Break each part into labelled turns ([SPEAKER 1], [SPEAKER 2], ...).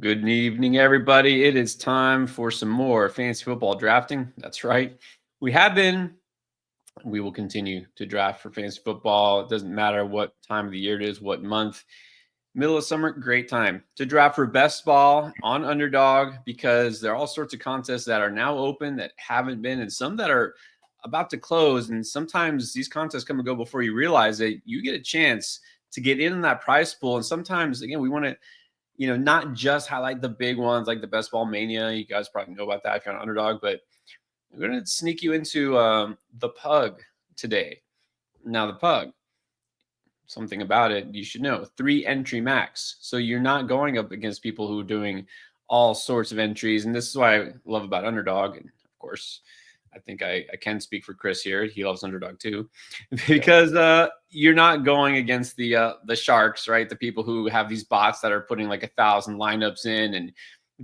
[SPEAKER 1] Good evening, everybody. It is time for some more fantasy football drafting. That's right. We have been, we will continue to draft for fantasy football. It doesn't matter what time of the year it is, what month. Middle of summer, great time to draft for best ball on Underdog because there are all sorts of contests that are now open that haven't been, and some that are about to close. And sometimes these contests come and go before you realize that you get a chance to get in that prize pool. And sometimes, again, we want to not just highlight the big ones like the Best Ball Mania. You guys probably know about that if you're on Underdog, but we're going to sneak you into the Pug today. Now, the Pug, something about it you should know: 3 entry max. So you're not going up against people who are doing all sorts of entries. And this is what I love about Underdog. And of course, I think I can speak for Chris here. He loves Underdog too, because you're not going against the sharks, right? The people who have these bots that are putting like 1,000 lineups in, and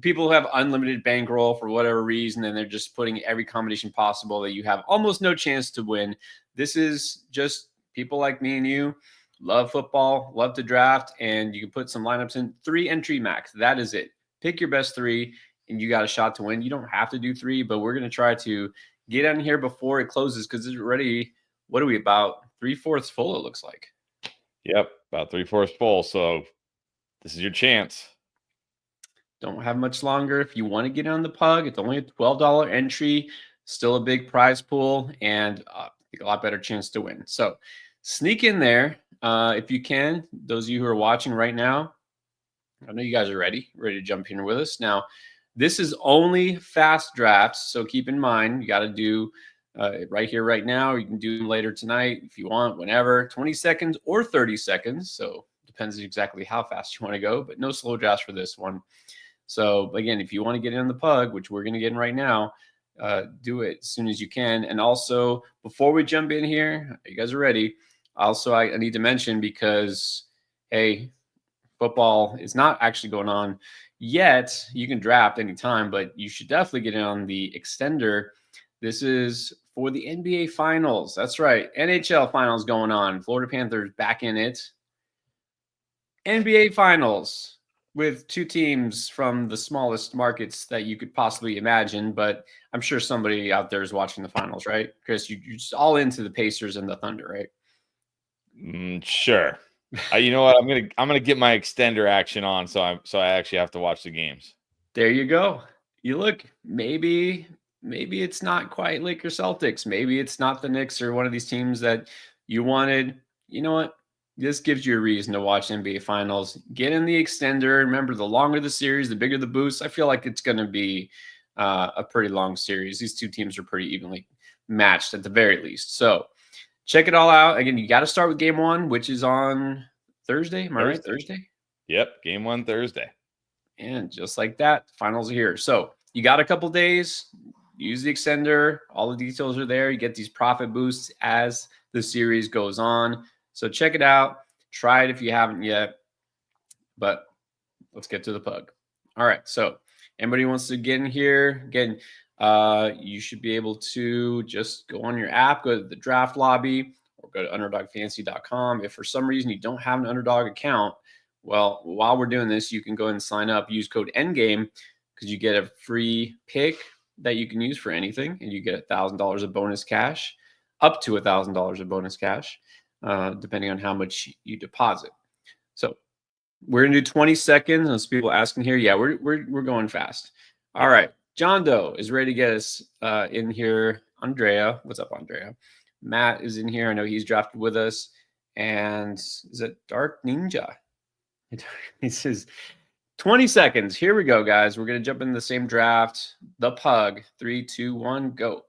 [SPEAKER 1] people who have unlimited bankroll for whatever reason, and they're just putting every combination possible that you have almost no chance to win. This is just people like me and you, love football, love to draft, and you can put some lineups in. 3 entry max. That is it. Pick your best 3, and you got a shot to win. You don't have to do 3, but we're going to try to get on here before it closes because it's already, what are we, about 3/4 full, it looks like.
[SPEAKER 2] Yep, about 3/4 full. So this is your chance.
[SPEAKER 1] Don't have much longer. If you want to get on the Pug, it's only a $12 entry, still a big prize pool, and I think a lot better chance to win. So sneak in there if you can. Those of you who are watching right now, I know you guys are ready to jump in with us. Now, this is only fast drafts, so keep in mind you got to do right here, right now. You can do them later tonight if you want, whenever, 20 seconds or 30 seconds. So depends exactly how fast you want to go, but no slow drafts for this one. So again, if you want to get in the Pug, which we're going to get in right now, do it as soon as you can. And also, before we jump in here, you guys are ready. Also, I need to mention, because, hey, football is not actually going on yet. You can draft anytime, but you should definitely get in on the extender. This is for the NBA Finals. That's right. NHL Finals going on. Florida Panthers back in it. NBA Finals with 2 teams from the smallest markets that you could possibly imagine. But I'm sure somebody out there is watching the finals, right? Chris, you're just all into the Pacers and the Thunder, right?
[SPEAKER 2] Sure. You know what? I'm gonna get my extender action on, so I actually have to watch the games.
[SPEAKER 1] There you go. You look, maybe it's not quite Lakers Celtics. Maybe it's not the Knicks or one of these teams that you wanted. You know what? This gives you a reason to watch NBA Finals. Get in the extender. Remember, the longer the series, the bigger the boost. I feel like it's going to be a pretty long series. These 2 teams are pretty evenly matched at the very least. So check it all out. Again, you got to start with game 1, which is on Thursday. Am I right? Thursday?
[SPEAKER 2] Yep, game 1 Thursday.
[SPEAKER 1] And just like that, finals are here. So you got a couple days. Use the extender. All the details are there. You get these profit boosts as the series goes on. So check it out. Try it if you haven't yet. But let's get to the Pug. All right. So anybody wants to get in here, again, you should be able to just go on your app, go to the draft lobby, or go to underdogfantasy.com. If for some reason you don't have an Underdog account, well, while we're doing this, you can go ahead and sign up. Use code ENDGAME because you get a free pick that you can use for anything, and you get $1,000 of bonus cash, up to $1,000 of bonus cash, depending on how much you deposit. So we're gonna do 20 seconds. There's people asking here. Yeah, we're going fast. All right, John Doe is ready to get us in here. Andrea, what's up, Andrea? Matt is in here. I know he's drafted with us. And is it Dark Ninja? He says 20 seconds. Here we go, guys. We're going to jump in the same draft. The Pug. 3, 2, 1, go.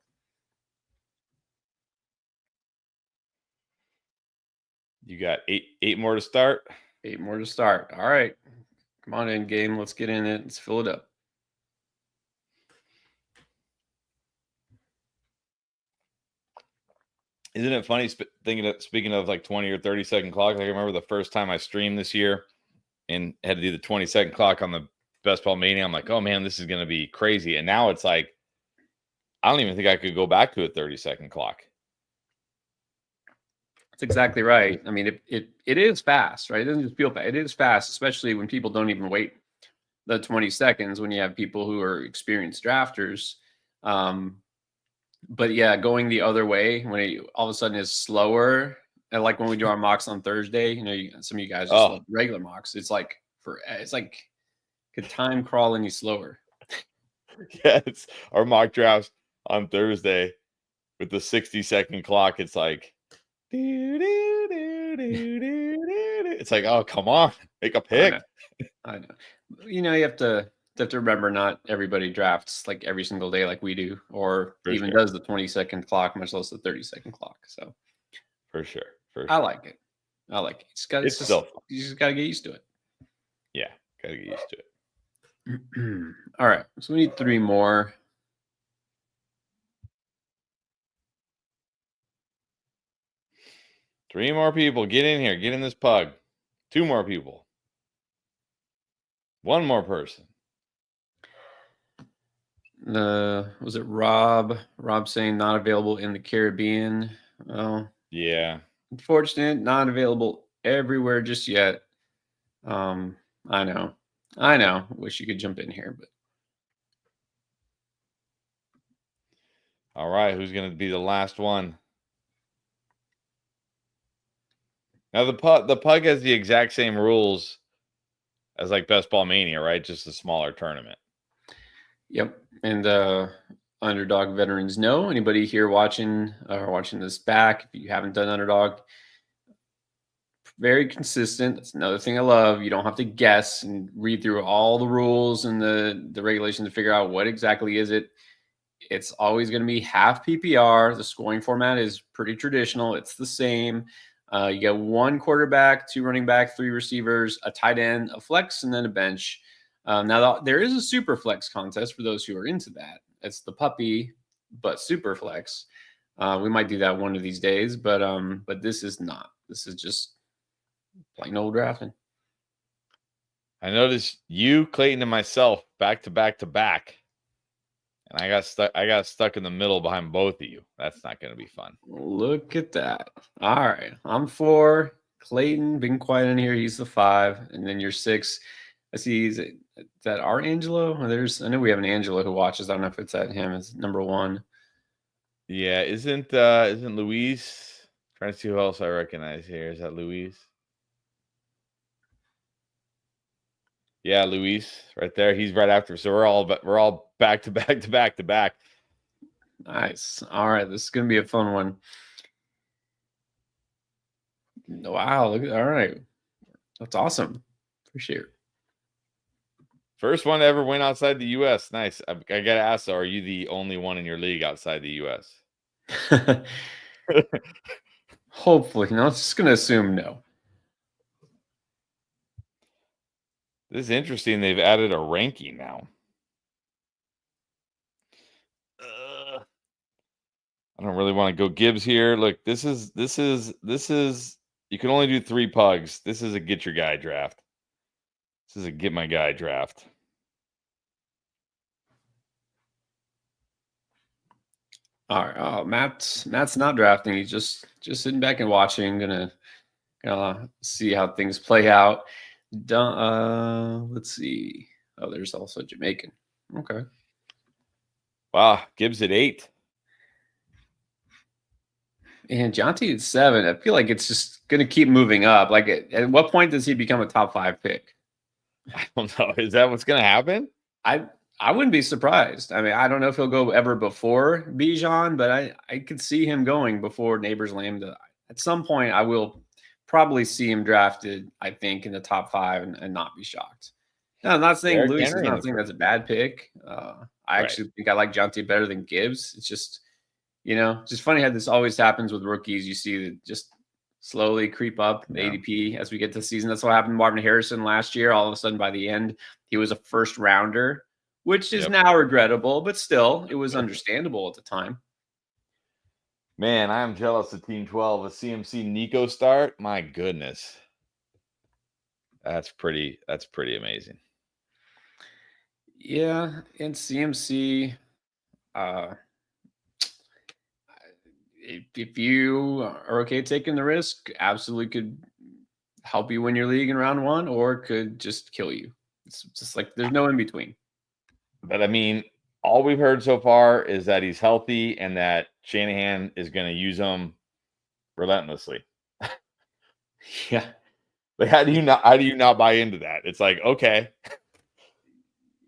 [SPEAKER 2] You got eight more to start?
[SPEAKER 1] 8 more to start. All right. Come on in, game. Let's get in it. Let's fill it up.
[SPEAKER 2] Isn't it funny speaking of like 20 or 30 second clock? Like I remember the first time I streamed this year and had to do the 20-second clock on the Best Ball Mania. I'm like, oh man, this is going to be crazy. And now it's like, I don't even think I could go back to a 30-second clock.
[SPEAKER 1] That's exactly right. I mean, it is fast, right? It doesn't just feel fast. It is fast, especially when people don't even wait the 20 seconds when you have people who are experienced drafters. But yeah, going the other way when it all of a sudden is slower. And like when we do our mocks on Thursday, some of you guys just
[SPEAKER 2] Oh,
[SPEAKER 1] love regular mocks. It's like could time crawl any slower.
[SPEAKER 2] yes. Our mock drafts on Thursday with the 60-second clock. It's like, it's like, oh, come on, make a
[SPEAKER 1] I know,
[SPEAKER 2] pick.
[SPEAKER 1] I know. You have to remember not everybody drafts like every single day like we do, or
[SPEAKER 2] For
[SPEAKER 1] even
[SPEAKER 2] sure.
[SPEAKER 1] does the 20-second clock, much less the 30-second clock. So
[SPEAKER 2] For sure.
[SPEAKER 1] I like it. I like it.
[SPEAKER 2] It's still fun.
[SPEAKER 1] You just gotta get used to it.
[SPEAKER 2] Yeah, gotta get used to it.
[SPEAKER 1] All right. So we need 3 more.
[SPEAKER 2] Three more people. Get in here. Get in this pug. 2 more people. 1 more person.
[SPEAKER 1] Was it Rob? Rob saying not available in the Caribbean. Well,
[SPEAKER 2] Yeah.
[SPEAKER 1] unfortunate, not available everywhere just yet. I know. Wish you could jump in here, but
[SPEAKER 2] All right. Who's going to be the last one? Now the pug has the exact same rules as like Best Ball Mania, right? Just a smaller tournament.
[SPEAKER 1] yep. And Underdog veterans know. Anybody here watching this back? If you haven't done Underdog, very consistent. That's another thing I love. You don't have to guess and read through all the rules and the regulations to figure out what exactly is it. It's always going to be half PPR. The scoring format is pretty traditional. It's the same. You get 1 quarterback, 2 running back, 3 receivers, a tight end, a flex, and then a bench. Now there is a super flex contest for those who are into that. It's the puppy, but super flex. We might do that one of these days, but this is not. This is just plain old drafting.
[SPEAKER 2] I noticed you, Clayton, and myself back to back to back. And I got stuck in the middle behind both of you. That's not going to be fun.
[SPEAKER 1] Look at that. All right. I'm 4. Clayton, being quiet in here. He's the 5. And then you're 6. I see. Is that our Angelo? I know we have an Angelo who watches. I don't know if it's at him as number 1.
[SPEAKER 2] Yeah, isn't Louise? Trying to see who else I recognize here. Is that Louise? Yeah, Luis right there. He's right after. So we're all back to back to back to back.
[SPEAKER 1] Nice. All right. This is going to be a fun one. Wow. All right. That's awesome. Appreciate it.
[SPEAKER 2] First one to ever win outside the U.S. Nice. I got to ask, though, are you the only one in your league outside the U.S.?
[SPEAKER 1] Hopefully. No, I'm just going to assume no.
[SPEAKER 2] This is interesting. They've added a ranking now. I don't really want to go Gibbs here. Look, this is you can only do 3 pugs. This is a get your guy draft. This is a get my guy draft.
[SPEAKER 1] All right. Oh, Matt's not drafting. He's just sitting back and watching. Gonna see how things play out. Let's see. Oh, there's also Jamaican. Okay.
[SPEAKER 2] Wow, Gibbs at 8.
[SPEAKER 1] And Jonty at 7. I feel like it's just going to keep moving up. Like, at what point does he become a top 5 pick?
[SPEAKER 2] I don't know. Is that what's going to happen?
[SPEAKER 1] I wouldn't be surprised. I mean, I don't know if he'll go ever before Bijan, but I could see him going before Neighbors Lambda. At some point, I will probably see him drafted, I think, in the top 5 and not be shocked. No, I'm not saying Luis is not saying that's a bad pick. I actually think I like Jonty better than Gibbs. It's just, just funny how this always happens with rookies. You see that just slowly creep up the ADP as we get to the season. That's what happened to Marvin Harrison last year. All of a sudden, by the end, he was a first rounder, which is now regrettable, but still, it was understandable at the time.
[SPEAKER 2] Man, I am jealous of Team 12. A CMC Nico start. My goodness. That's pretty amazing.
[SPEAKER 1] Yeah, and CMC, if you are okay taking the risk, absolutely could help you win your league in round 1, or could just kill you. It's just like there's no in between.
[SPEAKER 2] But I mean, all we've heard so far is that he's healthy and that Shanahan is going to use him relentlessly.
[SPEAKER 1] Yeah.
[SPEAKER 2] But how do you not buy into that? It's like, okay.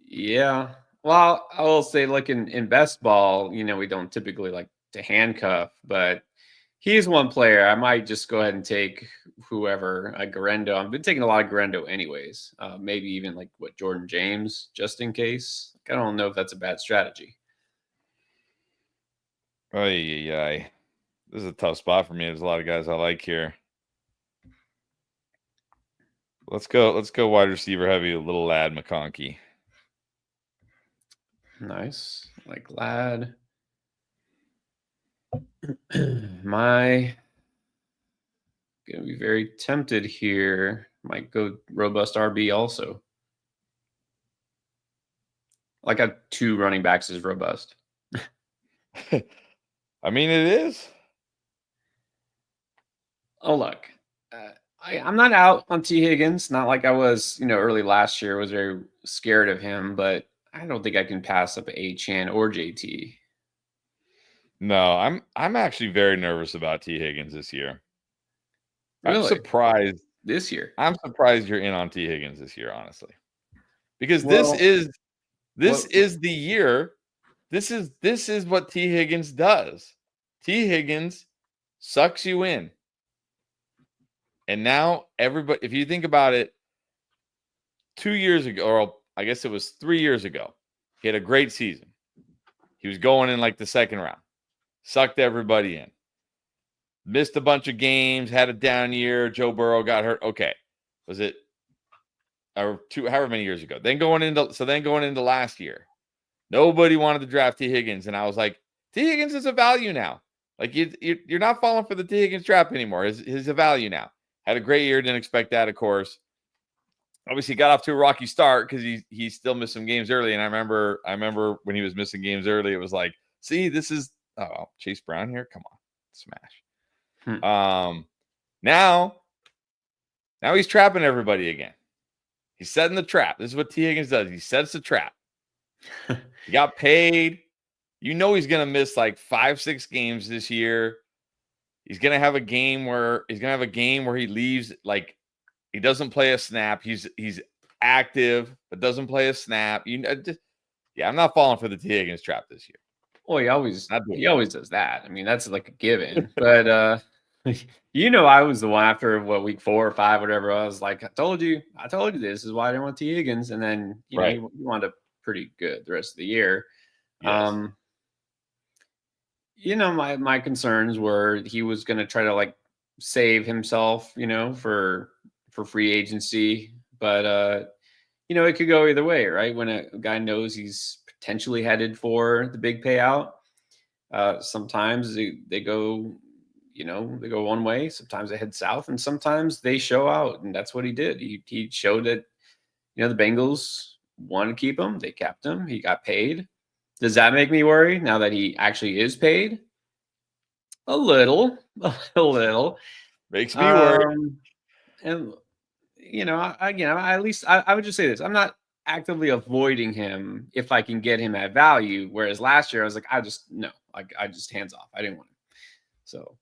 [SPEAKER 1] Yeah. Well, I will say, like in best ball, we don't typically like to handcuff, but he's one player. I might just go ahead and take whoever, Garendo. I've been taking a lot of Garendo anyways. Maybe even like Jordan James, just in case. I don't know if that's a bad strategy.
[SPEAKER 2] Ay. This is a tough spot for me. There's a lot of guys I like here. Let's go wide receiver heavy, a little lad McConkey.
[SPEAKER 1] Nice. Like lad. My gonna be very tempted here. Might go robust RB also. Like I have 2 running backs is robust.
[SPEAKER 2] I mean, it is.
[SPEAKER 1] Oh, look, I'm not out on T. Higgins. Not like I was, early last year. Was very scared of him, but I don't think I can pass up Chan or JT.
[SPEAKER 2] No, I'm actually very nervous about T. Higgins this year. I'm
[SPEAKER 1] Really,
[SPEAKER 2] surprised.
[SPEAKER 1] this year?
[SPEAKER 2] I'm surprised you're in on T. Higgins this year, honestly, because this
[SPEAKER 1] Well,
[SPEAKER 2] is
[SPEAKER 1] what?
[SPEAKER 2] the year. This is what T. Higgins does. T. Higgins sucks you in, and now everybody. If you think about it, 2 years ago, or I guess it was 3 years ago, he had a great season. He was going in like the second round, sucked everybody in, missed a bunch of games, had a down year. Joe Burrow got hurt. Okay, was it or however many years ago? Then going into last year, nobody wanted to draft T. Higgins, and I was like, T. Higgins is a value now. Like you're not falling for the T. Higgins trap anymore. He's a value now. Had a great year. Didn't expect that, of course. Obviously, got off to a rocky start because he still missed some games early. And I remember when he was missing games early, it was like, see, this is Chase Brown here. Come on, smash. Now he's trapping everybody again. He's setting the trap. This is what T. Higgins does. He sets the trap. He got paid. You know he's gonna miss like 5-6 games this year. He's gonna have a game where he leaves, like he doesn't play a snap. He's active but doesn't play a snap. I'm not falling for the T. Higgins trap this year.
[SPEAKER 1] Well, he always does that. I mean, that's like a given. But I was the one after week 4 or 5, whatever. I was like, I told you this is why I didn't want T. Higgins, and then
[SPEAKER 2] Right.
[SPEAKER 1] he wound up pretty good the rest of the year.
[SPEAKER 2] Yes.
[SPEAKER 1] My concerns were he was going to try to like save himself, for free agency, but it could go either way, right? When a guy knows he's potentially headed for the big payout, sometimes they go, they go one way. Sometimes they head south, and sometimes they show out, and that's what he did. He showed that, the Bengals wanted to keep him. They kept him. He got paid. Does that make me worry now that he actually is paid? A little.
[SPEAKER 2] Makes me worry.
[SPEAKER 1] And at least I would just say this: I'm not actively avoiding him if I can get him at value. Whereas last year I was like, I just hands off. I didn't want him. So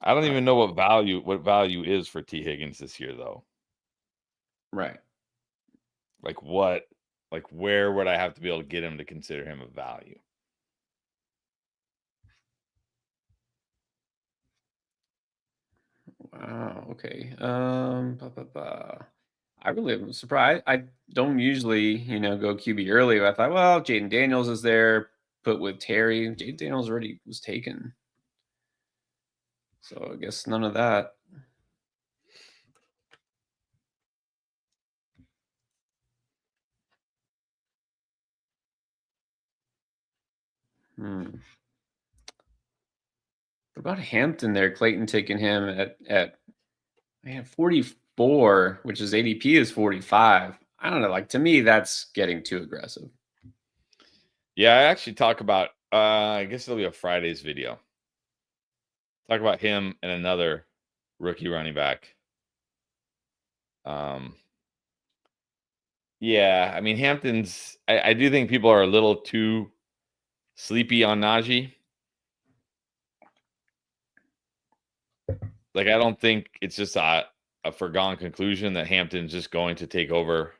[SPEAKER 2] I don't even know what value is for T. Higgins this year, though.
[SPEAKER 1] Right.
[SPEAKER 2] Like what? Like where would I have to be able to get him to consider him a value?
[SPEAKER 1] Wow. Okay. I really am surprised. I don't usually, go QB early. But I thought, well, Jaden Daniels is there. Put with Terry. Jaden Daniels already was taken. So I guess none of that. What about Hampton there? Clayton taking him at 44, which is ADP is 45. I don't know. Like to me, that's getting too aggressive.
[SPEAKER 2] Yeah, I actually talk about I guess it'll be a Friday's video. Talk about him and another rookie running back. Yeah, I mean Hampton's. I do think people are a little too sleepy on Najee. Like I don't think it's just a foregone conclusion that Hampton's just going to take over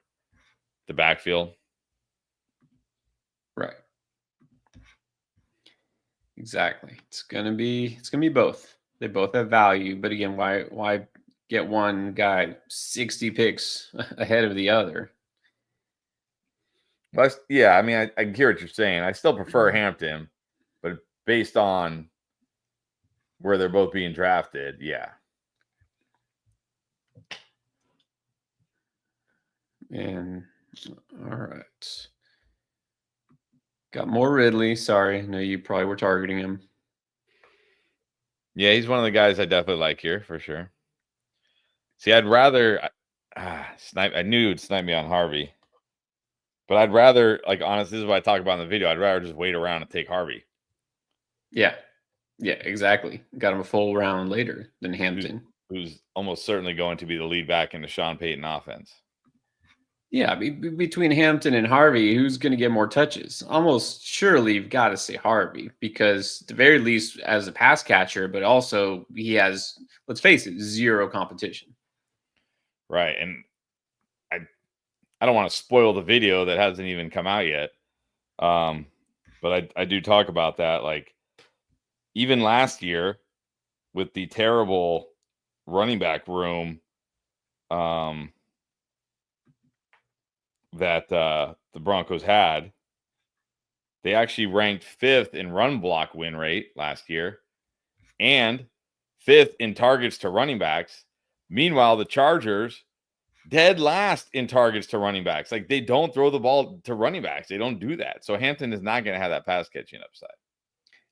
[SPEAKER 2] the backfield.
[SPEAKER 1] Right. Exactly. It's gonna be both. They both have value, but again, why get one guy 60 picks ahead of the other?
[SPEAKER 2] But yeah, I mean, I hear what you're saying. I still prefer Hampton, but based on where they're both being drafted, yeah.
[SPEAKER 1] And all right. Got more Ridley. Sorry, I know you probably were targeting him.
[SPEAKER 2] Yeah, he's one of the guys I definitely like here for sure. See, I'd rather snipe. I knew you'd snipe me on Harvey, but I'd rather, like, honestly, this is what I talk about in the video. I'd rather just wait around and take Harvey.
[SPEAKER 1] Yeah. Yeah, exactly. Got him a full round later than Hampton.
[SPEAKER 2] Who's almost certainly going to be the lead back in the Sean Payton offense.
[SPEAKER 1] Yeah, between Hampton and Harvey, who's going to get more touches? Almost surely you've got to say Harvey because, at the very least, as a pass catcher, but also he has, let's face it, zero competition.
[SPEAKER 2] Right. And I don't want to spoil the video that hasn't even come out yet. But I do talk about that. Like, even last year with the terrible running back room that the Broncos had, they actually ranked 5th in run block win rate last year and 5th in targets to running backs. Meanwhile, the Chargers dead last in targets to running backs. Like, they don't throw the ball to running backs. They don't do that. So Hampton is not going to have that pass catching upside.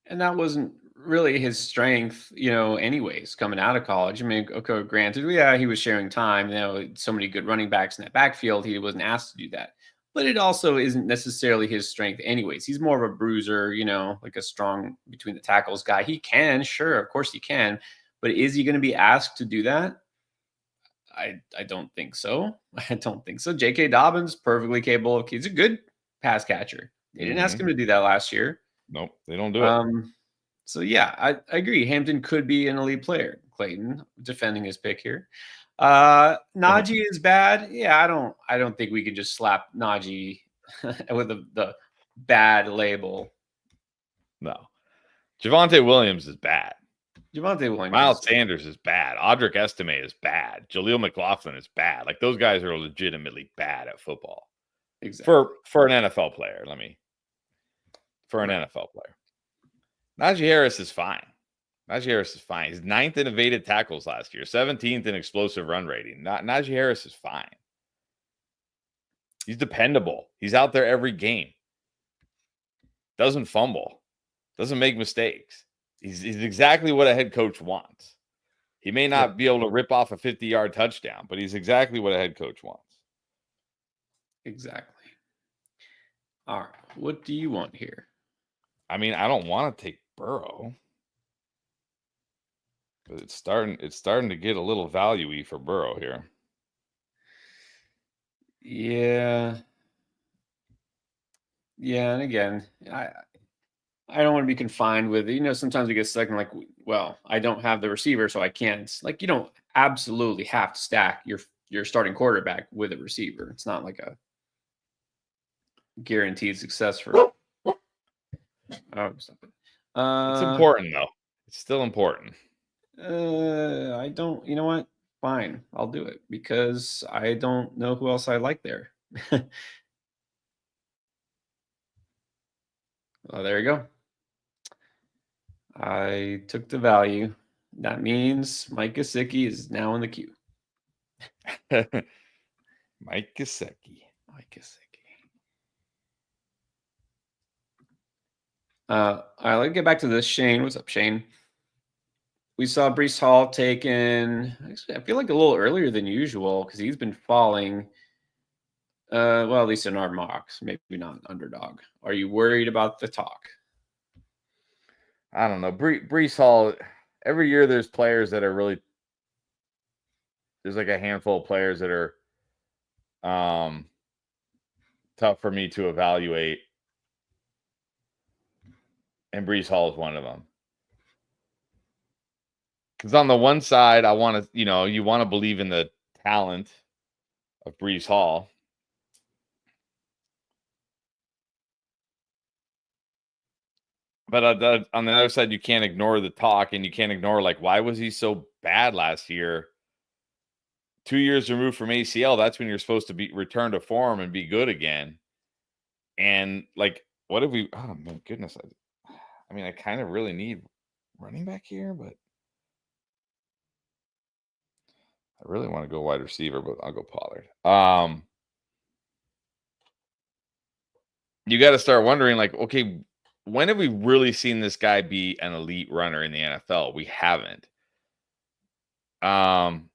[SPEAKER 1] And that wasn't really his strength, anyways, coming out of college. I mean, okay, granted, yeah, he was sharing time. So many good running backs in that backfield. He wasn't asked to do that. But it also isn't necessarily his strength, anyways. He's more of a bruiser, like a strong between the tackles guy. He can, sure, of course he can. But is he going to be asked to do that? I don't think so. I don't think so. J.K. Dobbins, perfectly capable of. He's a good pass catcher. They didn't ask him to do that last year.
[SPEAKER 2] Nope, they don't do it.
[SPEAKER 1] So yeah, I agree. Hampton could be an elite player. Clayton defending his pick here. Najee is bad. Yeah, I don't think we can just slap Najee with the bad label.
[SPEAKER 2] No. Javonte Williams is bad.
[SPEAKER 1] Javonte Williams.
[SPEAKER 2] Miles Sanders is bad. Audric Estime is bad. Jaleel McLaughlin is bad. Like, those guys are legitimately bad at football.
[SPEAKER 1] Exactly.
[SPEAKER 2] For an NFL player, NFL player. Najee Harris is fine. Najee Harris is fine. He's 9th in evaded tackles last year, 17th in explosive run rating. Najee Harris is fine. He's dependable. He's out there every game. Doesn't fumble. Doesn't make mistakes. He's exactly what a head coach wants. He may not be able to rip off a 50-yard touchdown, but he's exactly what a head coach wants.
[SPEAKER 1] Exactly. All right. What do you want here?
[SPEAKER 2] I mean, I don't want to take Burrow, but it's starting to get a little value-y for Burrow here.
[SPEAKER 1] Yeah. Yeah, and again, I don't want to be confined with, sometimes we get stuck in like, well, I don't have the receiver, so I can't. Like, you don't absolutely have to stack your starting quarterback with a receiver. It's not like a guaranteed success for. Oh, stop it.
[SPEAKER 2] It's important though. It's still important.
[SPEAKER 1] I don't. You know what? Fine, I'll do it because I don't know who else I like there. Well, there you go. I took the value. That means Mike Gesicki is now in the queue.
[SPEAKER 2] Mike Gesicki.
[SPEAKER 1] All right, let's get back to this. Shane, what's up, Shane? We saw Brees Hall taken, actually, I feel like a little earlier than usual because he's been falling. Well, at least in our mocks, maybe not underdog. Are you worried about the talk?
[SPEAKER 2] I don't know. Brees Hall, every year there's players that are really, there's like a handful of players that are tough for me to evaluate. And Breece Hall is one of them. Because on the one side, I want to, you want to believe in the talent of Breece Hall. But on the other side, you can't ignore the talk, and you can't ignore, like, why was he so bad last year? 2 years removed from ACL, that's when you're supposed to be return to form and be good again. And, like, what if we – oh, my goodness. I mean, I kind of really need running back here, but I really want to go wide receiver, but I'll go Pollard. You got to start wondering, like, okay, when have we really seen this guy be an elite runner in the NFL? We haven't.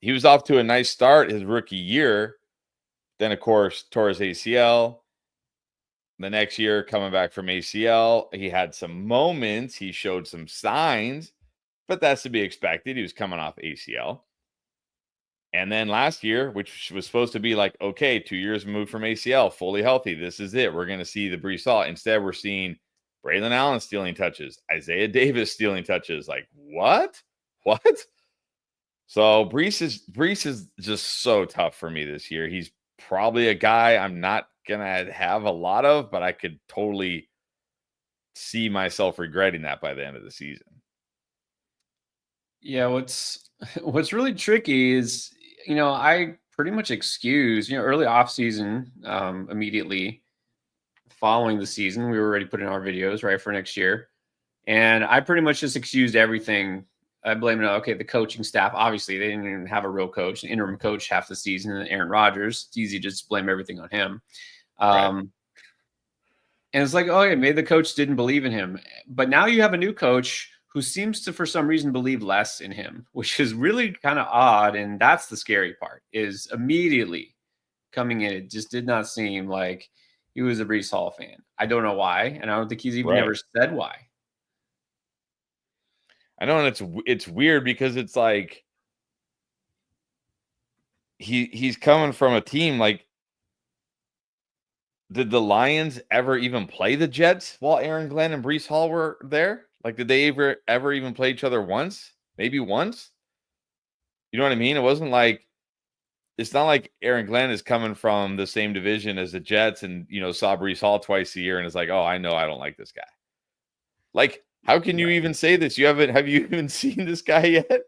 [SPEAKER 2] He was off to a nice start his rookie year. Then, of course, tore his ACL. The next year, coming back from ACL, he had some moments. He showed some signs, but that's to be expected. He was coming off ACL. And then last year, which was supposed to be like, okay, 2 years removed from ACL, fully healthy. This is it. We're going to see the Breece Hall. Instead, we're seeing Braylon Allen stealing touches, Isaiah Davis stealing touches. Like, what? What? So Breece is just so tough for me this year. He's probably a guy I'm not going to have a lot of, but I could totally see myself regretting that by the end of the season.
[SPEAKER 1] Yeah, what's really tricky is, I pretty much excuse, early off season, immediately following the season, we were already putting our videos right for next year. And I pretty much just excused everything. I blame it on, the coaching staff. Obviously, they didn't even have a real coach, an interim coach half the season, and Aaron Rodgers. It's easy to just blame everything on him.
[SPEAKER 2] Right.
[SPEAKER 1] And it's like, maybe the coach didn't believe in him. But now you have a new coach who seems to, for some reason, believe less in him, which is really kind of odd. And that's the scary part, is immediately coming in, it just did not seem like he was a Breece Hall fan. I don't know why, and I don't think he's even ever said why.
[SPEAKER 2] I know, and it's weird because it's like he's coming from a team like, did the Lions ever even play the Jets while Aaron Glenn and Breece Hall were there? Like, did they ever even play each other once? Maybe once? You know what I mean? It's not like Aaron Glenn is coming from the same division as the Jets and, saw Breece Hall twice a year and is like, oh, I know I don't like this guy. Like, how can you even say this? Have you even seen this guy yet?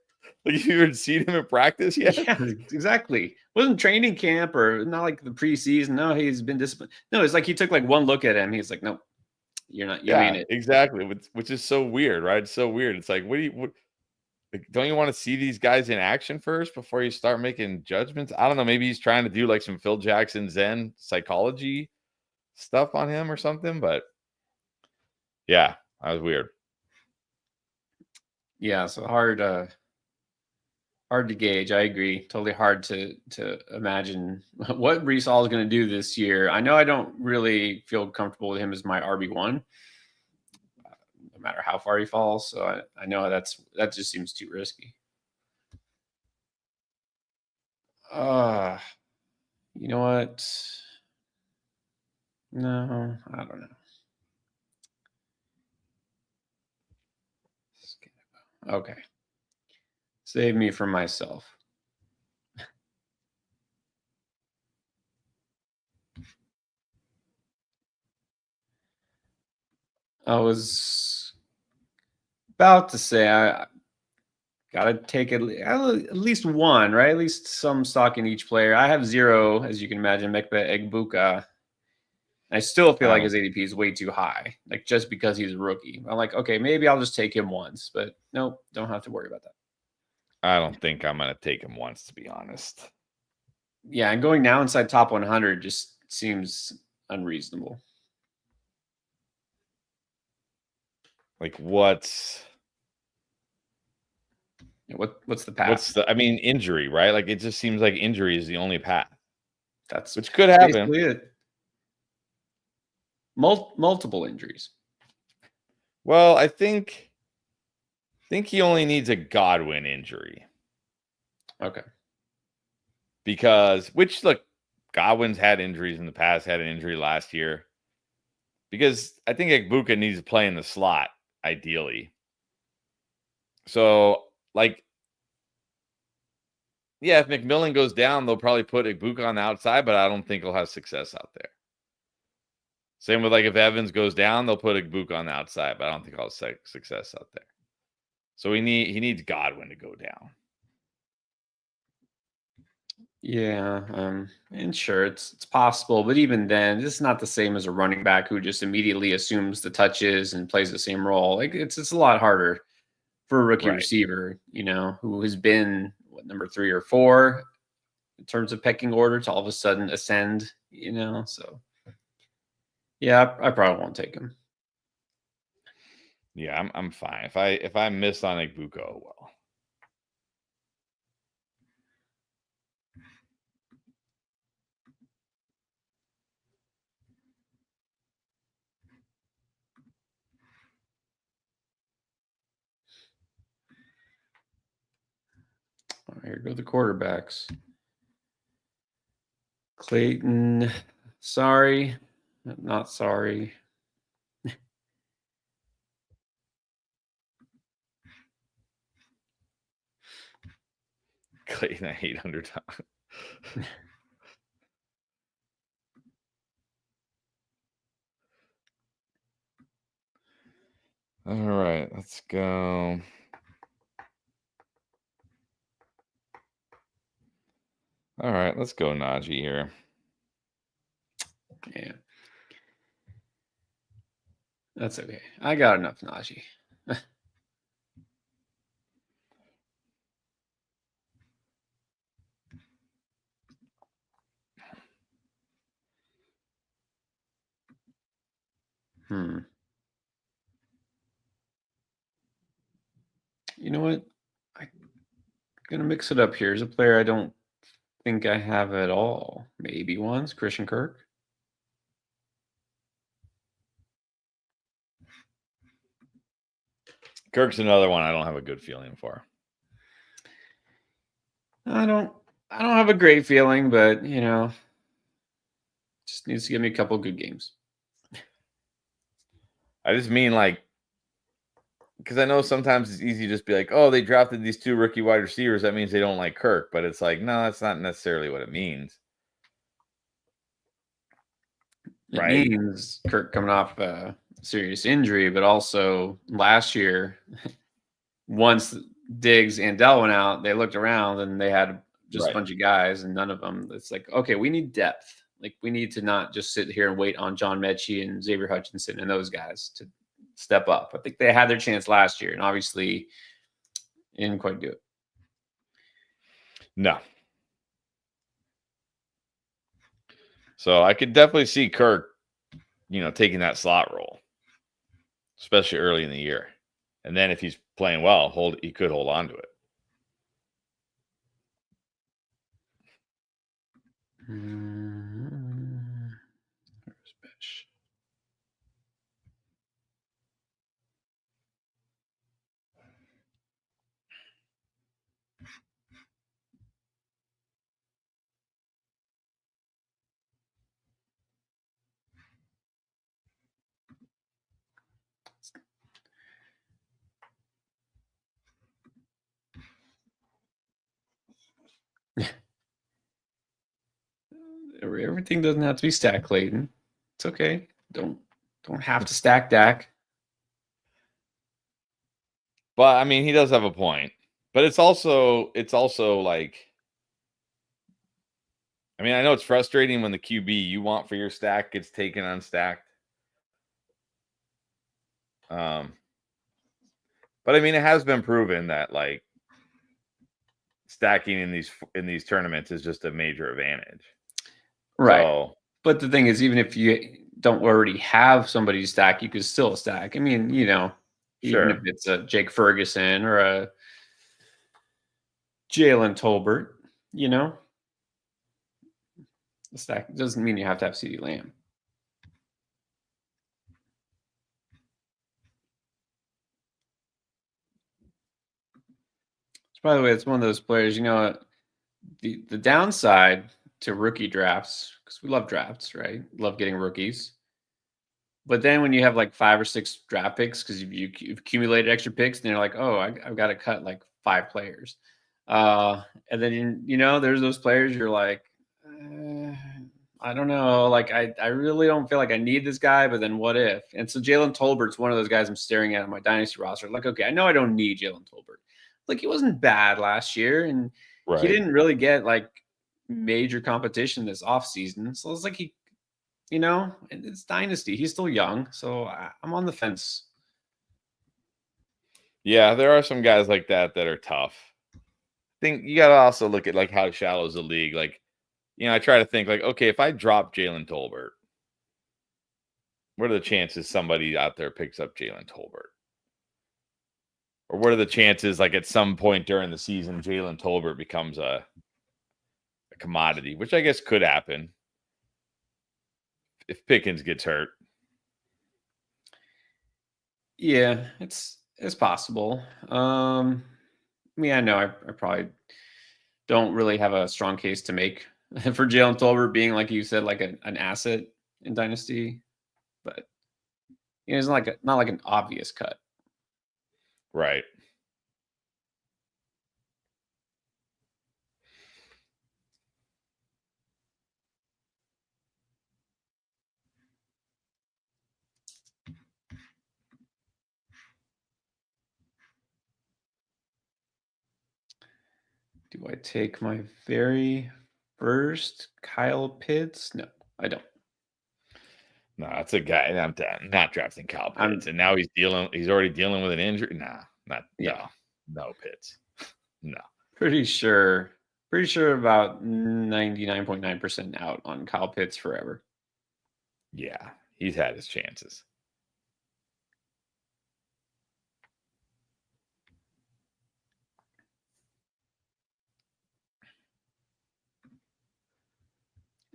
[SPEAKER 2] Like, you even seen him in practice yet?
[SPEAKER 1] Yeah, exactly. It wasn't training camp or not like the preseason. No, he's been disciplined. No, it's like he took like one look at him. He's like, nope, you're not. You ain't it.
[SPEAKER 2] Exactly. Which is so weird, right? It's so weird. It's like, like, don't you want to see these guys in action first before you start making judgments? I don't know. Maybe he's trying to do like some Phil Jackson Zen psychology stuff on him or something. But yeah, that was weird.
[SPEAKER 1] Yeah, so hard to gauge. I agree. Totally hard to imagine what Breece Hall is going to do this year. I know I don't really feel comfortable with him as my RB1, no matter how far he falls. So I know that just seems too risky. You know what? No, I don't know. Okay. Save me from myself. I was about to say I got to take at least one, right? At least some stock in each player. I have 0, as you can imagine, Mekba Egbuka. I still feel like his ADP is way too high, like just because he's a rookie. I'm like, okay, maybe I'll just take him once, but nope, don't have to worry about that.
[SPEAKER 2] I don't think I'm going to take him once, to be honest.
[SPEAKER 1] Yeah, and going now inside top 100 just seems unreasonable.
[SPEAKER 2] Like, what's
[SPEAKER 1] the path?
[SPEAKER 2] Injury, right? Like, it just seems like injury is the only path.
[SPEAKER 1] Which
[SPEAKER 2] could happen.
[SPEAKER 1] It. Multiple injuries.
[SPEAKER 2] Well, I think he only needs a Godwin injury.
[SPEAKER 1] Okay.
[SPEAKER 2] Because, look, Godwin's had injuries in the past, had an injury last year. Because I think Egbuka needs to play in the slot, ideally. So, like, yeah, if McMillan goes down, they'll probably put Egbuka on the outside, but I don't think he'll have success out there. Same with, like, if Evans goes down, they'll put Egbuka on the outside, but I don't think he'll have success out there. So he needs Godwin to go down.
[SPEAKER 1] Yeah, and sure, it's possible, but even then, it's not the same as a running back who just immediately assumes the touches and plays the same role. Like it's a lot harder for a rookie
[SPEAKER 2] Right.
[SPEAKER 1] receiver, who has been number 3 or 4 in terms of pecking order to all of a sudden ascend. So yeah, I probably won't take him.
[SPEAKER 2] Yeah, I'm fine. If I miss on Egbuka, oh well.
[SPEAKER 1] All right, here go the quarterbacks. Clayton, sorry, not sorry.
[SPEAKER 2] Clayton at 800 times. All right, let's go. All right, let's go Najee here.
[SPEAKER 1] Yeah, that's okay. I got enough Najee. You know what? I'm gonna mix it up here. Here's a player I don't think I have at all. Maybe once, Christian Kirk.
[SPEAKER 2] Kirk's another one I don't have a good feeling for.
[SPEAKER 1] I don't have a great feeling, but just needs to give me a couple good games.
[SPEAKER 2] I just mean like, because I know sometimes it's easy to just be like, oh, they drafted these 2 rookie wide receivers. That means they don't like Kirk. But it's like, no, that's not necessarily what it means.
[SPEAKER 1] It
[SPEAKER 2] Right?
[SPEAKER 1] means Kirk coming off a serious injury, but also last year, once Diggs and Dell went out, they looked around and they had just a
[SPEAKER 2] Right.
[SPEAKER 1] bunch of guys, and none of them. It's like, okay, we need depth. Like we need to not just sit here and wait on John Mechie and Xavier Hutchinson and those guys to step up. I think they had their chance last year, and obviously didn't quite do it.
[SPEAKER 2] No. So I could definitely see Kirk, taking that slot role, especially early in the year. And then if he's playing well, he could hold on to it.
[SPEAKER 1] Everything doesn't have to be stacked, Clayton. It's okay. Don't have to stack Dak.
[SPEAKER 2] But I mean, he does have a point. But it's also like, I mean, I know it's frustrating when the QB you want for your stack gets taken unstacked. But I mean, it has been proven that like stacking in these tournaments is just a major advantage.
[SPEAKER 1] Right.
[SPEAKER 2] So,
[SPEAKER 1] but the thing is, even if you don't already have somebody to stack, you could still stack. I mean, even if
[SPEAKER 2] sure.
[SPEAKER 1] it's a Jake Ferguson or a Jalen Tolbert, the stack doesn't mean you have to have CeeDee Lamb. So by the way, it's one of those players, the downside to rookie drafts because we love drafts, right? Love getting rookies. But then when you have like 5 or 6 draft picks because you've accumulated extra picks, and you're like, oh, I've got to cut like 5 players. And then there's those players you're like, uh, I don't know, like I really don't feel like I need this guy, but then what if? And so Jalen Tolbert's one of those guys I'm staring at on my dynasty roster. Like, okay, I know I don't need Jalen Tolbert. Like he wasn't bad last year, and he
[SPEAKER 2] Right.
[SPEAKER 1] didn't really get like major competition this offseason. So it's like it's dynasty. He's still young, so I'm on the fence.
[SPEAKER 2] Yeah, there are some guys like that are tough. I think you got to also look at like how shallow is the league. Like, I try to think like, okay, if I drop Jalen Tolbert, what are the chances somebody out there picks up Jalen Tolbert? Or what are the chances like at some point during the season, Jalen Tolbert becomes a commodity, which I guess could happen if Pickens gets hurt.
[SPEAKER 1] Yeah, it's possible. I mean, I know I probably don't really have a strong case to make for Jalen Tolbert being, like you said, like an asset in dynasty, but it's not like an obvious cut.
[SPEAKER 2] Right.
[SPEAKER 1] Do I take my very first Kyle Pitts? No, I don't.
[SPEAKER 2] No, that's a guy. I'm not drafting Kyle Pitts, and now he's already dealing with an injury. Nah, no Pitts. No.
[SPEAKER 1] Pretty sure about 99.9% out on Kyle Pitts forever.
[SPEAKER 2] Yeah, he's had his chances.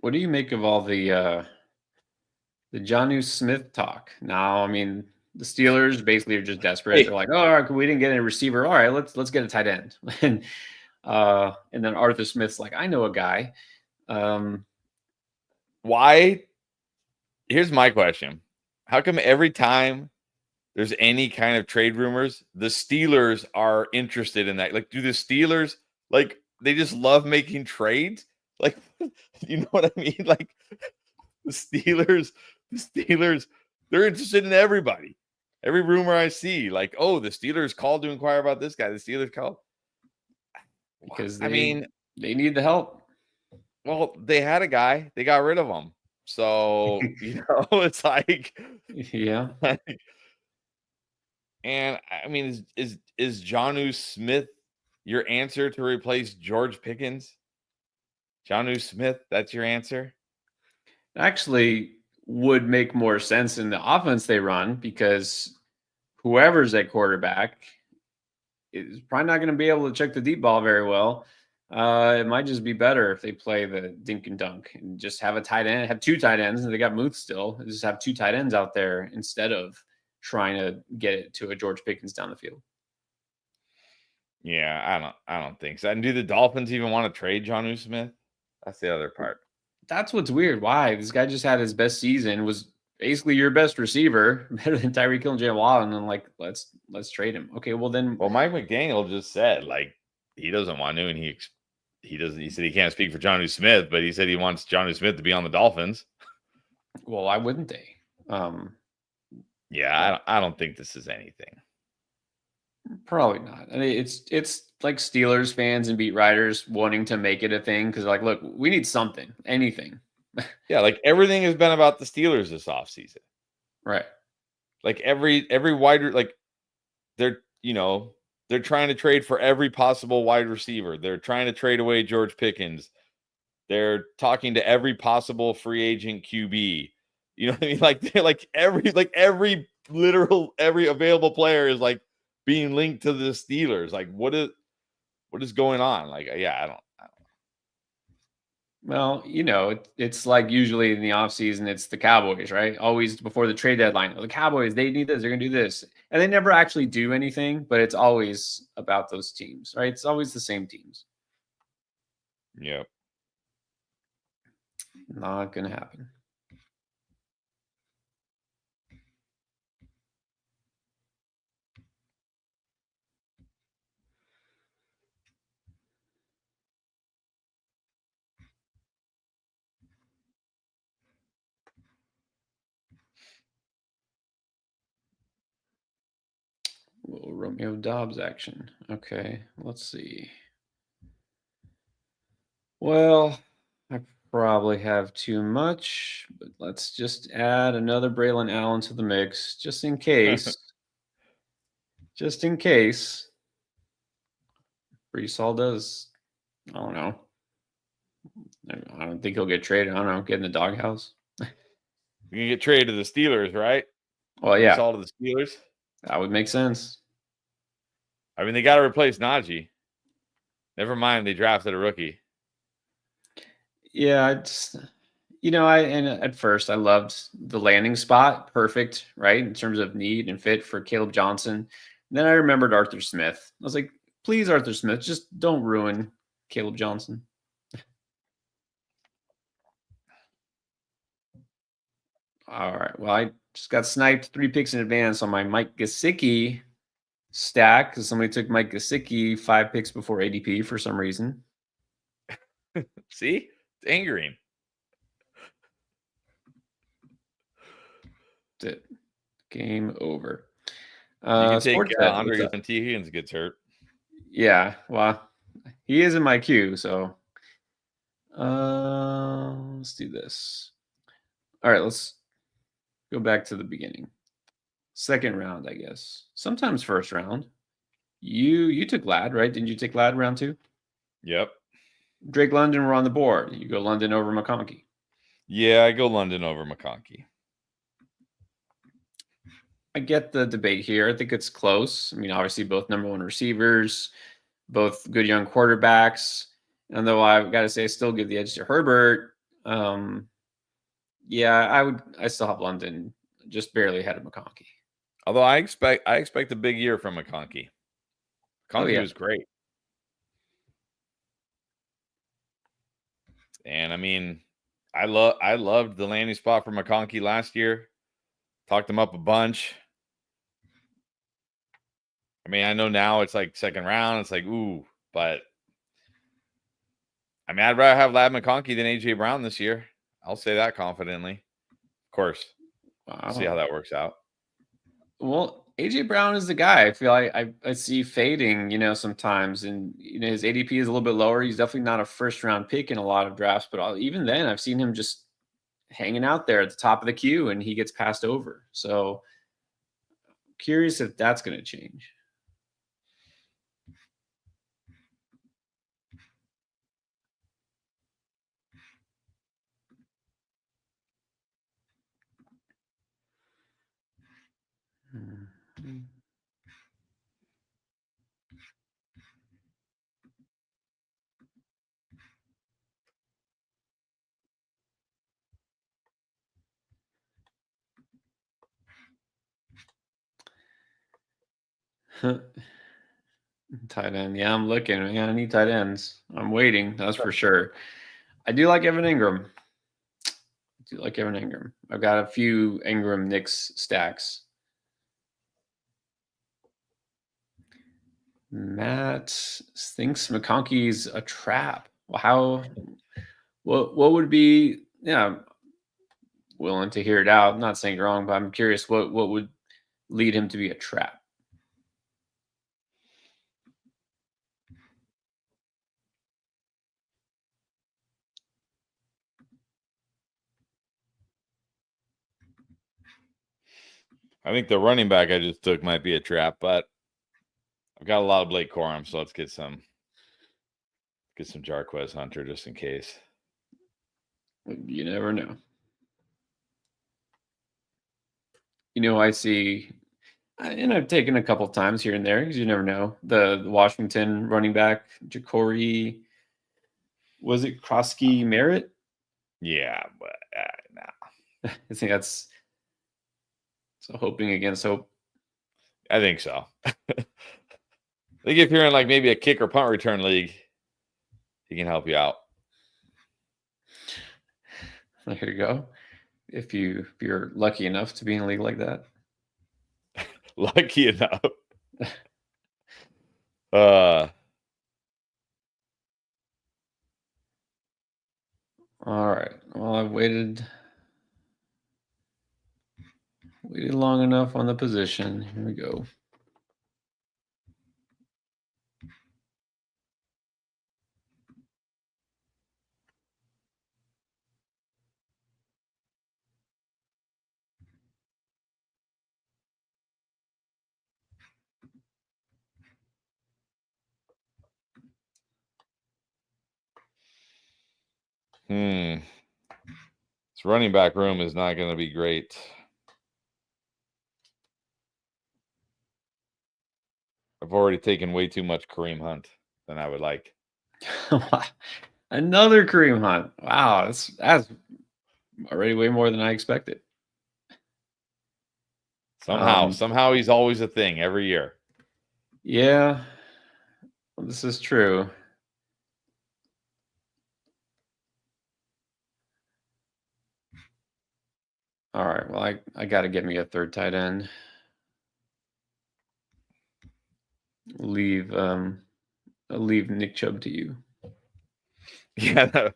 [SPEAKER 1] What do you make of all the Jonnu Smith talk? Now, I mean, the Steelers basically are just desperate. They're like, oh, all right, we didn't get a receiver. All right, let's get a tight end. And then Arthur Smith's like, I know a guy.
[SPEAKER 2] Why? Here's my question. How come every time there's any kind of trade rumors, the Steelers are interested in that? Like, do the Steelers, like, they just love making trades? Like, you know what I mean? Like, the Steelers, they're interested in everybody. Every rumor I see, like, oh, the Steelers called to inquire about this guy. The Steelers called.
[SPEAKER 1] Because
[SPEAKER 2] they
[SPEAKER 1] need the help.
[SPEAKER 2] Well, they had a guy, they got rid of him. So, it's like,
[SPEAKER 1] yeah.
[SPEAKER 2] And I mean, is Jonnu Smith your answer to replace George Pickens? Jonnu Smith, that's your answer?
[SPEAKER 1] Actually would make more sense in the offense they run because whoever's at quarterback is probably not going to be able to check the deep ball very well. It might just be better if they play the dink and dunk and just have a tight end, have 2 tight ends, and they got Muth still. Just have 2 tight ends out there instead of trying to get it to a George Pickens down the field.
[SPEAKER 2] Yeah, I don't think so. And do the Dolphins even want to trade Jonnu Smith? That's the other part.
[SPEAKER 1] That's what's weird. Why? This guy just had his best season, was basically your best receiver, better than Tyreek Hill and Jalen Waddle, and then like let's trade him. Okay, well then.
[SPEAKER 2] Well, Mike McDaniel just said like he doesn't want to, and he doesn't. He said he can't speak for Jonnu Smith, but he said he wants Jonnu Smith to be on the Dolphins.
[SPEAKER 1] Well, why wouldn't they?
[SPEAKER 2] Yeah, I don't think this is anything.
[SPEAKER 1] Probably not. I mean, it's like Steelers fans and beat writers wanting to make it a thing because like, look, we need something, anything.
[SPEAKER 2] Yeah, like everything has been about the Steelers this offseason.
[SPEAKER 1] Right.
[SPEAKER 2] Like every wider, like they're trying to trade for every possible wide receiver. They're trying to trade away George Pickens. They're talking to every possible free agent QB. You know what I mean? Like they're like every available player is like being linked to the Steelers. Like what is going on? Like, yeah, I don't.
[SPEAKER 1] Well, it's like usually in the offseason, it's the Cowboys, right? Always before the trade deadline. The Cowboys, they need this, they're going to do this. And they never actually do anything, but it's always about those teams, right? It's always the same teams.
[SPEAKER 2] Yep.
[SPEAKER 1] Not going to happen. Little Romeo Dobbs action. Okay, let's see. Well, I probably have too much, but let's just add another Braylon Allen to the mix, just in case. Just in case. Brees Hall does. I don't know. I don't think he'll get traded. I don't know. Get in the doghouse.
[SPEAKER 2] You can get traded to the Steelers, right?
[SPEAKER 1] Well, yeah,
[SPEAKER 2] All to the Steelers.
[SPEAKER 1] that would make sense.
[SPEAKER 2] I mean, they got to replace Najee. Never mind, they drafted a rookie.
[SPEAKER 1] Yeah, it's and at first I loved the landing spot, perfect, right, in terms of need and fit for Caleb Johnson. Then I remembered Arthur Smith. I was like, please, Arthur Smith, just don't ruin Caleb Johnson. All right. Well, I just got sniped 3 picks in advance on my Mike Gesicki stack because somebody took Mike Gesicki 5 picks before ADP for some reason.
[SPEAKER 2] See? It's angering.
[SPEAKER 1] That's it. Game over.
[SPEAKER 2] You can take
[SPEAKER 1] Sportsbet,
[SPEAKER 2] Andre
[SPEAKER 1] what's up?
[SPEAKER 2] when T. Higgins gets hurt.
[SPEAKER 1] Yeah, well, he is in my queue, so let's do this. All right, let's go back to the beginning. Second round, I guess. Sometimes first round. You took Ladd, right? Didn't you take Ladd round 2?
[SPEAKER 2] Yep.
[SPEAKER 1] Drake London were on the board. You go London over McConkey.
[SPEAKER 2] Yeah, I go London over McConkey.
[SPEAKER 1] I get the debate here. I think it's close. I mean, obviously, both number 1 receivers, both good young quarterbacks. And though I've got to say, I still give the edge to Herbert. Yeah, I still have London just barely ahead of McConkey.
[SPEAKER 2] Although I expect a big year from McConkey. McConkey was great. And I mean, I loved the landing spot for McConkey last year. Talked him up a bunch. I mean, I know now it's like second round. It's like, ooh, but I mean, I'd rather have Ladd McConkey than AJ Brown this year. I'll say that confidently. Of course.
[SPEAKER 1] Wow.
[SPEAKER 2] We'll see how that works out.
[SPEAKER 1] Well, AJ Brown is the guy I feel I see fading, sometimes, and his ADP is a little bit lower. He's definitely not a first round pick in a lot of drafts, but even then, I've seen him just hanging out there at the top of the queue, and he gets passed over. So, curious if that's going to change. Tight end. Yeah, I'm looking. Man, I need tight ends. I'm waiting. That's for sure. I do like Evan Ingram. I've got a few Ingram Knicks stacks. Matt thinks McConkey's a trap. Well, what would be? Yeah, willing to hear it out. I'm not saying you're wrong, but I'm curious what would lead him to be a trap.
[SPEAKER 2] I think the running back I just took might be a trap, but I've got a lot of Blake Corum, so let's get some Jarquez Hunter just in case.
[SPEAKER 1] You never know. I see, and I've taken a couple times here and there because you never know. The Washington running back, Ja'Cory, was it Krosky Merritt?
[SPEAKER 2] Yeah, but no.
[SPEAKER 1] I think that's so hoping against hope.
[SPEAKER 2] I think so. I think if you're in like maybe a kick or punt return league, he can help you out.
[SPEAKER 1] There you go. If you're lucky enough to be in a league like that.
[SPEAKER 2] Lucky enough. Uh,
[SPEAKER 1] All right. Well, I waited long enough on the position. Here we go.
[SPEAKER 2] this running back room is not going to be great. I've already taken way too much Kareem Hunt than I would like.
[SPEAKER 1] Another Kareem Hunt. Wow, that's already way more than I expected.
[SPEAKER 2] Somehow he's always a thing every year.
[SPEAKER 1] Yeah, well, this is true. All right. Well, I got to get me a third tight end. I'll leave Nick Chubb to you.
[SPEAKER 2] Yeah,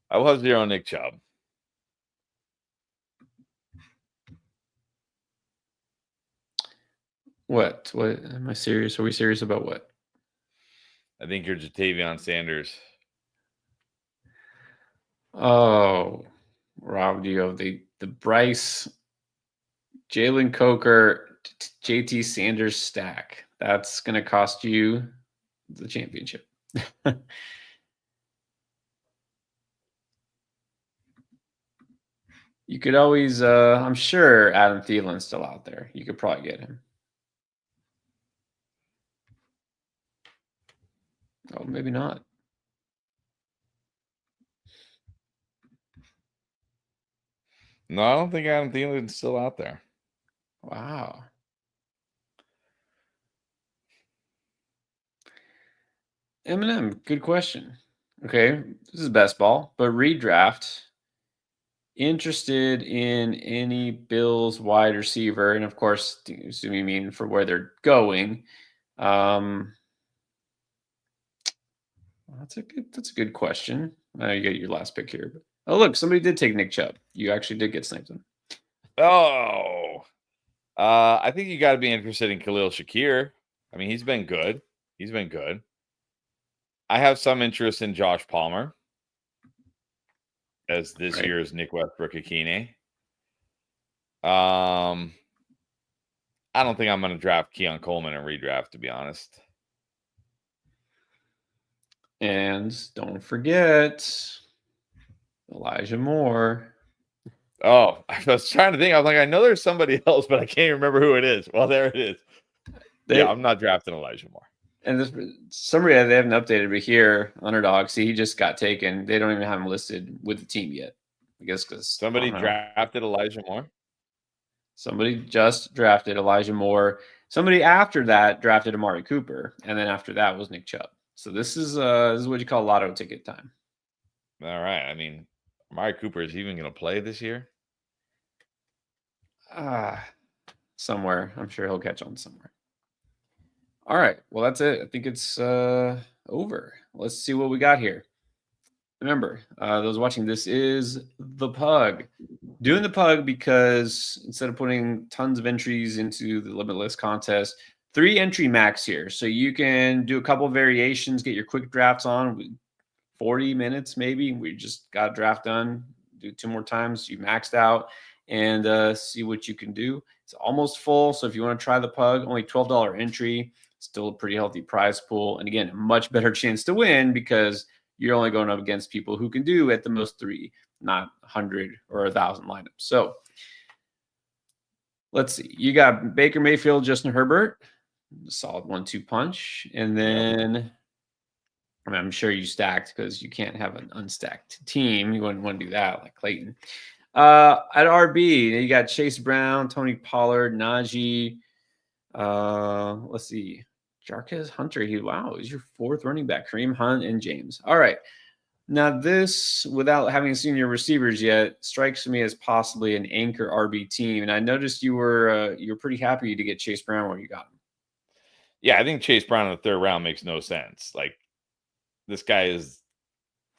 [SPEAKER 2] I was your own Nick Chubb.
[SPEAKER 1] What? Am I serious? Are we serious about what?
[SPEAKER 2] I think you're Jatavion Sanders.
[SPEAKER 1] Oh, Rob, do you have the Bryce, Jalen Coker, JT Sanders stack? That's going to cost you the championship. You could always, I'm sure Adam Thielen's still out there. You could probably get him. Oh, maybe not.
[SPEAKER 2] No, I don't think Adam Thielen's still out there.
[SPEAKER 1] Wow. Eminem, good question. Okay, this is best ball, but redraft. Interested in any Bills wide receiver, and of course, assuming you mean for where they're going. That's a good question. You get your last pick here. But, oh, look, somebody did take Nick Chubb. You actually did get sniped him.
[SPEAKER 2] Oh, I think you got to be interested in Khalil Shakir. I mean, he's been good. I have some interest in Josh Palmer as this year's Nick Westbrook-Akine. I don't think I'm going to draft Keon Coleman and redraft, to be honest.
[SPEAKER 1] And don't forget Elijah Moore.
[SPEAKER 2] Oh, I was trying to think. I was like, I know there's somebody else, but I can't remember who it is. Well, there it is. Yeah, I'm not drafting Elijah Moore.
[SPEAKER 1] And this summary they haven't updated, but here, Underdog, see, he just got taken. They don't even have him listed with the team yet. I guess because
[SPEAKER 2] somebody drafted Elijah Moore.
[SPEAKER 1] Somebody just drafted Elijah Moore. Somebody after that drafted Amari Cooper, and then after that was Nick Chubb. So this is what you call lotto ticket time.
[SPEAKER 2] All right. I mean, Amari Cooper is even going to play this year?
[SPEAKER 1] Somewhere. I'm sure he'll catch on somewhere. All right. Well, that's it. I think it's over. Let's see what we got here. Remember, those watching, this is the Pug. Doing the Pug because instead of putting tons of entries into the Limitless contest, 3 entry max here. So you can do a couple of variations, get your quick drafts on. 40 minutes maybe. We just got a draft done. Do 2 more times. You maxed out and see what you can do. It's almost full. So if you want to try the Pug, only $12 entry. Still a pretty healthy prize pool. And again, a much better chance to win because you're only going up against people who can do at the most 3, not 100 or 1,000 lineups. So let's see. You got Baker Mayfield, Justin Herbert, solid 1-2 punch. And then I mean, I'm sure you stacked because you can't have an unstacked team. You wouldn't want to do that like Clayton. At RB, you got Chase Brown, Tony Pollard, Najee. Let's see. Jarquez Hunter. Wow, he's your 4th running back. Kareem Hunt and James. All right. Now, this, without having seen your receivers yet, strikes me as possibly an anchor RB team. And I noticed you're pretty happy to get Chase Brown where you got him.
[SPEAKER 2] Yeah, I think Chase Brown in the third round makes no sense. Like, this guy is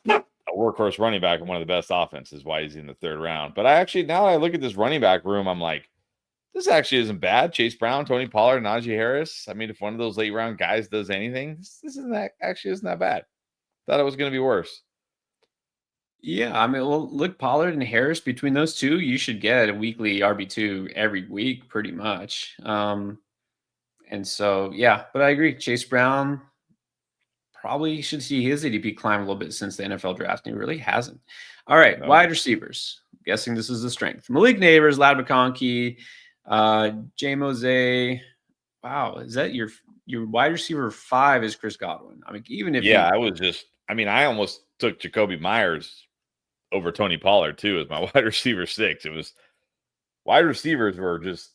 [SPEAKER 2] a workhorse running back and one of the best offenses. Why he's in the third round? But now I look at this running back room, I'm like, this actually isn't bad. Chase Brown, Tony Pollard, Najee Harris. I mean, if one of those late round guys does anything, this isn't that bad. Thought it was going to be worse.
[SPEAKER 1] Yeah, I mean, well, look, Pollard and Harris, between those two, you should get a weekly RB2 every week, pretty much. And so, yeah, but I agree. Chase Brown probably should see his ADP climb a little bit since the NFL draft, and he really hasn't. All right,
[SPEAKER 2] No.
[SPEAKER 1] wide receivers. I'm guessing this is the strength. Malik Neighbors, Lad McConkey, Jay Mose. Wow, is that your wide receiver 5 is Chris Godwin? I mean, even if
[SPEAKER 2] I almost took Jacoby Myers over Tony Pollard too as my wide receiver 6. It was wide receivers were just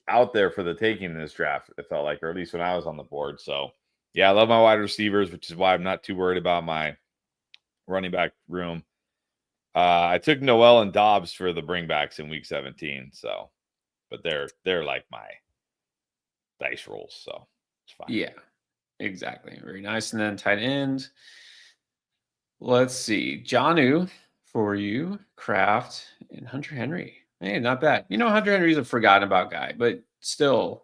[SPEAKER 2] out there for the taking in this draft, it felt like, or at least when I was on the board. So yeah, I love my wide receivers, which is why I'm not too worried about my running back room. I took Noel and Dobbs for the bringbacks in week 17. So, but they're like my dice rolls. So it's fine.
[SPEAKER 1] Yeah, exactly. Very nice. And then tight end. Let's see. Jonnu for you, Kraft, and Hunter Henry. Hey, not bad. Hunter Henry's a forgotten about guy, but still,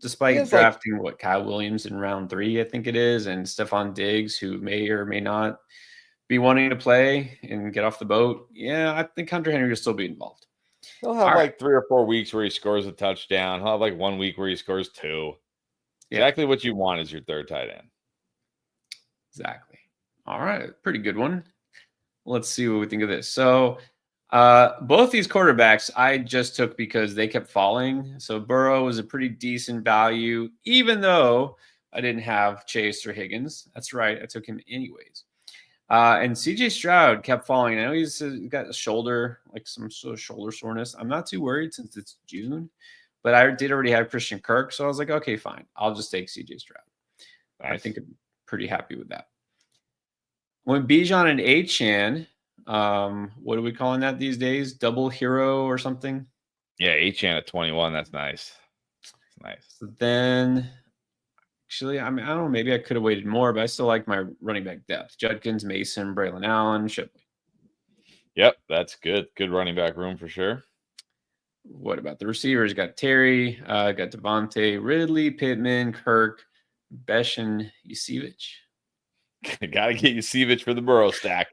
[SPEAKER 1] despite drafting Kyle Williams in round 3, I think it is, and Stephon Diggs, who may or may not be wanting to play and get off the boat. Yeah, I think Hunter Henry will still be involved.
[SPEAKER 2] He'll have 3 or 4 weeks where he scores a touchdown. He'll have 1 week where he scores 2. Yeah. Exactly what you want is your third tight end.
[SPEAKER 1] Exactly. All right. Pretty good one. Let's see what we think of this. So both these quarterbacks I just took because they kept falling. So Burrow was a pretty decent value, even though I didn't have Chase or Higgins. That's right. I took him anyways. And CJ Stroud kept falling. I know he's got a shoulder, some sort of shoulder soreness. I'm not too worried since it's June, but I did already have Christian Kirk. So I was like, okay, fine. I'll just take CJ Stroud. Nice. I think I'm pretty happy with that. When Bijan and Achane, what are we calling that these days? Double hero or something?
[SPEAKER 2] Yeah, Achane at 21. That's nice. That's nice.
[SPEAKER 1] So then, actually, I don't know. Maybe I could have waited more, but I still like my running back depth. Judkins, Mason, Braylon Allen, Shipley.
[SPEAKER 2] Yep, that's good. Good running back room for sure.
[SPEAKER 1] What about the receivers? Got Terry, got Devontae, Ridley, Pittman, Kirk, Besh, and Yusevich.
[SPEAKER 2] Got to get Yusevich for the Burrow stack.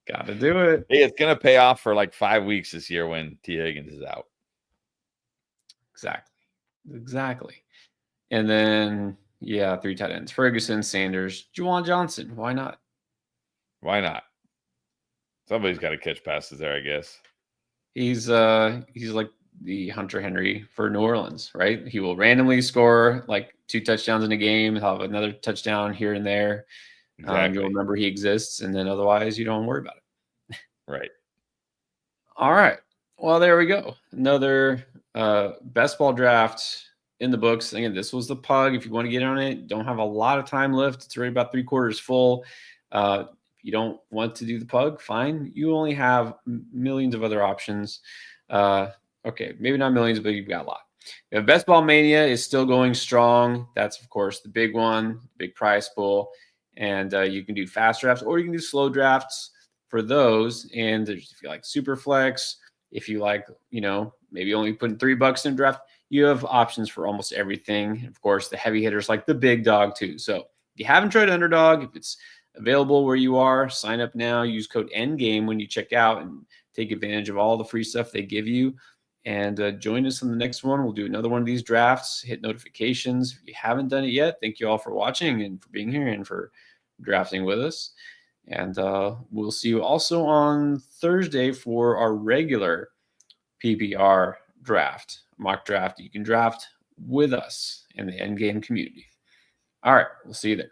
[SPEAKER 1] Got to do it.
[SPEAKER 2] Hey, it's going to pay off for 5 weeks this year when T. Higgins is out.
[SPEAKER 1] Exactly. And then, 3 tight ends. Ferguson, Sanders, Juwan Johnson. Why not?
[SPEAKER 2] Somebody's got to catch passes there, I guess.
[SPEAKER 1] He's like the Hunter Henry for New Orleans, right? He will randomly score 2 touchdowns in a game. He'll have another touchdown here and there. Exactly. You'll remember he exists, and then otherwise you don't worry about it.
[SPEAKER 2] Right.
[SPEAKER 1] All right. Well, there we go. Another best ball draft in the books. Again, this was the pug. If you want to get on it, don't have a lot of time left. It's already about 3/4 full. If you don't want to do the pug, fine. You only have millions of other options. Okay, maybe not millions, but you've got a lot. Best Ball Mania is still going strong. That's, of course, the big one, big prize pool. And you can do fast drafts or you can do slow drafts for those. And if you like super flex, if you like, maybe only putting $3 in a draft, you have options for almost everything. Of course, the heavy hitters like the big dog too. So if you haven't tried Underdog, if it's available where you are, sign up now. Use code ENDGAME when you check out and take advantage of all the free stuff they give you. And join us on the next one. We'll do another one of these drafts. Hit notifications. If you haven't done it yet, thank you all for watching and for being here and for drafting with us. And we'll see you also on Thursday for our regular PPR draft, mock draft. You can draft with us in the Endgame community. All right, we'll see you there.